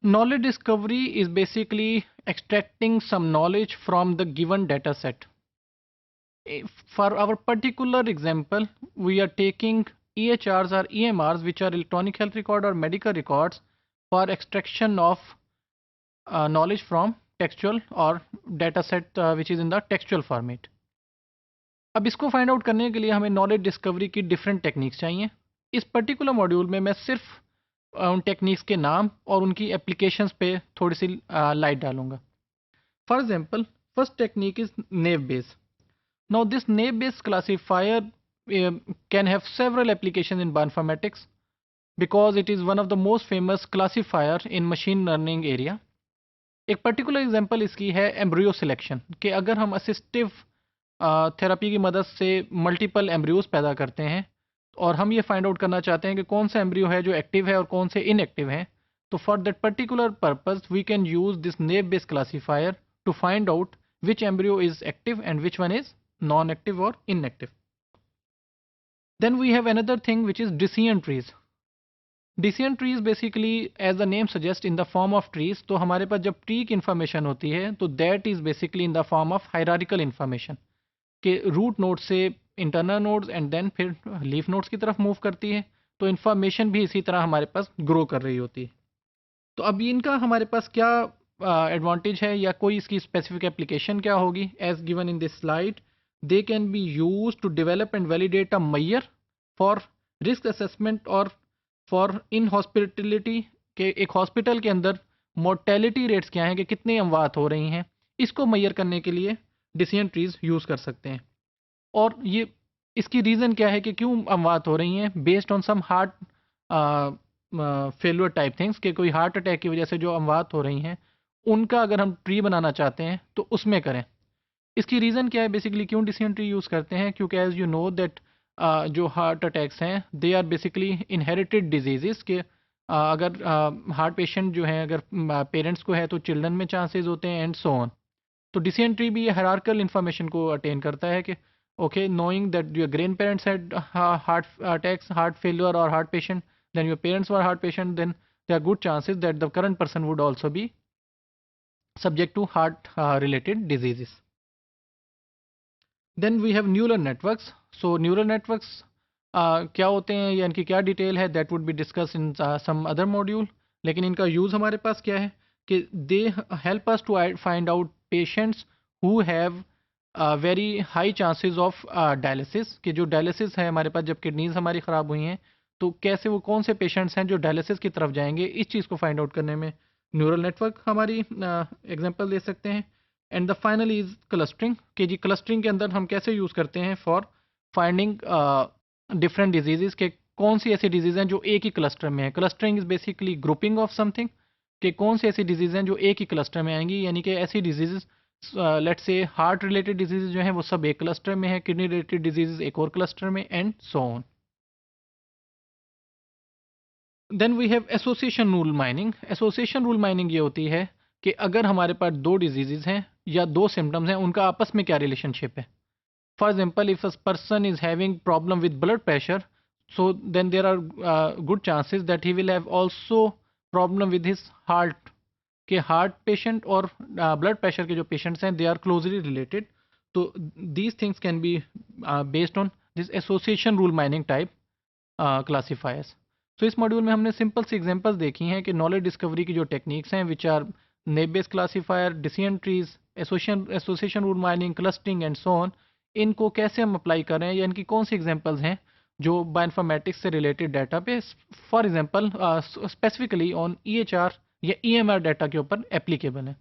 Knowledge discovery is basically extracting some knowledge from the given data set. For our particular example, we are taking EHRs or EMRs, which are electronic health record or medical records, for extraction of knowledge from textual or data set which is in the textual format. अब इसको find out करने के लिए हमें knowledge discovery की different techniques चाहिए. इस particular module में मैं सिर्फ उन टेक्निक्स के नाम और उनकी एप्लीकेशंस पे थोड़ी सी लाइट डालूंगा. For example, first technique is naive Bayes. Now this naive Bayes classifier can have several applications in bioinformatics because it is one of the most famous classifier in machine learning area. एक particular example इसकी है embryo selection, कि अगर हम assistive therapy की मदद से multiple embryos पैदा करते हैं और हम ये फाइंड आउट करना चाहते हैं कि कौन सा एम्ब्रियो है जो एक्टिव है और कौन से इनएक्टिव हैं, तो for that particular purpose we can use this naive based classifier to find out which embryo is active and which one is non active और inactive. Then we have another thing which is decision trees. Decision trees basically, as the name suggests, in the form of trees. तो हमारे पास जब tree की information होती है तो that is basically in the form of hierarchical information, कि root node से internal nodes and then फिर लीफ नोड्स की तरफ मूव करती है. तो इन्फॉर्मेशन भी इसी तरह हमारे पास ग्रो कर रही होती है. तो अब इनका हमारे पास क्या एडवांटेज है या कोई इसकी स्पेसिफिक एप्लीकेशन क्या होगी? As given in this slide, they can be used to develop and validate a measure for risk assessment और for in hospitality, के एक हॉस्पिटल के अंदर मोर्टेलिटी रेट्स क्या हैं, कि कितनी अमवात हो रही हैं, इसको मेजर करने के लिए डिसीजन ट्रीज यूज़ कर सकते हैं. और ये इसकी रीज़न क्या है कि क्यों अमवात हो रही हैं, based on some heart failure type things, कि कोई हार्ट अटैक की वजह से जो अमवात हो रही हैं उनका अगर हम ट्री बनाना चाहते हैं तो उसमें करें. इसकी रीज़न क्या है, बेसिकली क्यों डिसीजन ट्री यूज़ करते हैं? क्योंकि एज यू नो दैट जो हार्ट अटैक्स हैं they are basically inherited diseases, के अगर हार्ट पेशेंट जो है अगर पेरेंट्स को है तो चिल्ड्रन में चांसेस होते हैं एंड सो ऑन. तो डिसीजन ट्री भी ये हायरार्किकल इन्फॉर्मेशन को अटेन करता है कि okay, knowing that your grandparents had heart attacks, heart failure और heart patient, then your parents were heart patient, then there are good chances that the current person would also be subject to heart related diseases. Then we have neural networks. So neural networks क्या होते हैं या इनकी क्या detail है, that would be discuss in some other module. लेकिन इनका use हमारे पास क्या है कि they help us to find out patients who have very high chances of dialysis, कि जो डायलिसिस है हमारे पास, जब किडनीज हमारी ख़राब हुई हैं तो कैसे वो कौन से पेशेंट्स हैं जो डायलिसिस की तरफ जाएंगे, इस चीज़ को फाइंड आउट करने में न्यूरल नेटवर्क हमारी एग्जांपल दे सकते हैं. And the final is clustering, कि जी क्लस्टरिंग के अंदर हम कैसे यूज़ करते हैं फॉर फाइंडिंग डिफरेंट डिजीज़, के कौन सी ऐसी डिजीज़ हैं जो एक ही क्लस्टर में है. Clustering is basically grouping of something, कि कौन सी ऐसी डिजीज़ हैं जो एक ही क्लस्टर में आएंगी, यानी कि ऐसी disease let's say heart related disease जो हैं वो सब एक क्लस्टर में है, किडनी रिलेटेड डिजीज़ एक और क्लस्टर में, and so on. Then we have association rule mining. Association rule mining ये होती है कि अगर हमारे पास दो डिजीज़ हैं या दो सिम्टम्स हैं, उनका आपस में क्या रिलेशनशिप है. For example, if a person is having problem with blood pressure, so then there are good chances that he will have also problem with his heart, के हार्ट पेशेंट और ब्लड प्रेशर के जो patients हैं they are closely related. तो these things can be based on this association rule mining type classifiers. तो इस module में हमने सिंपल सी एग्जांपल्स देखी हैं कि नॉलेज डिस्कवरी की जो टेक्निक्स हैं which are naive based classifier, decision trees, association rule mining, clustering and so on, इनको कैसे हम अप्लाई करें या इनकी कौन सी एग्जांपल्स हैं जो बायोइन्फॉर्मेटिक्स से रिलेटेड डाटा पे for example specifically on EHR या EMR डाटा के ऊपर एप्लीकेबल है.